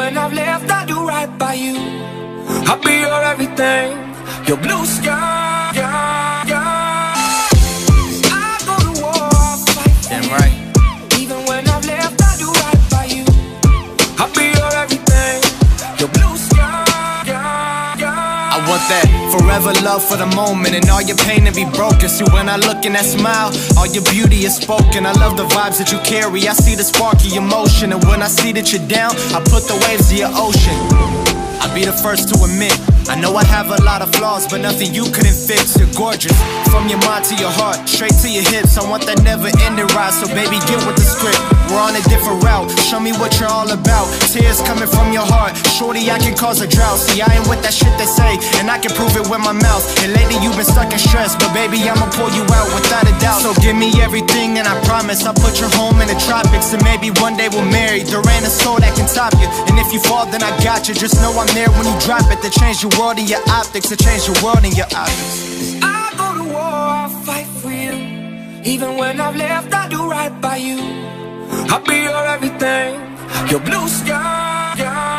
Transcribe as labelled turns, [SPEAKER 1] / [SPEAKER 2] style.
[SPEAKER 1] when I've left, I do right by you. I'll be your everything, your blue sky. I go to war, I'll fight for
[SPEAKER 2] Damn
[SPEAKER 1] you.
[SPEAKER 2] right.
[SPEAKER 1] Even when I've left, I do right by you. I'll be your everything, your blue sky.
[SPEAKER 2] I want that forever love for the moment, and all your pain to be broken. See, when I look in that smile, all your beauty is spoken. I love the vibes that you carry, I see the spark of your motion. And when I see that you're down, I put the waves to your ocean. I'll be the first to admit, I know I have a lot of flaws, but nothing you couldn't fix. You're gorgeous, from your mind to your heart, straight to your hips. I want that never-ending ride, so baby, get with the script. We're on a different route, show me what you're all about. Tears coming from your heart, shorty, I can cause a drought. See, I ain't with that shit they say, and I can prove it with my mouth. And lately you've been stuck in stress, but baby, I'ma pull you out without a doubt. So give me everything, and I promise I'll put your home in the tropics. And maybe one day we'll marry, there ain't a soul that can top you. And if you fall, then I got you, just know I'm there when you drop it. To change your world and your optics, to change your world and your optics.
[SPEAKER 1] I go to war, I'll fight for you. Even when I've left, I do right by you. I'll be your everything, your blue sky.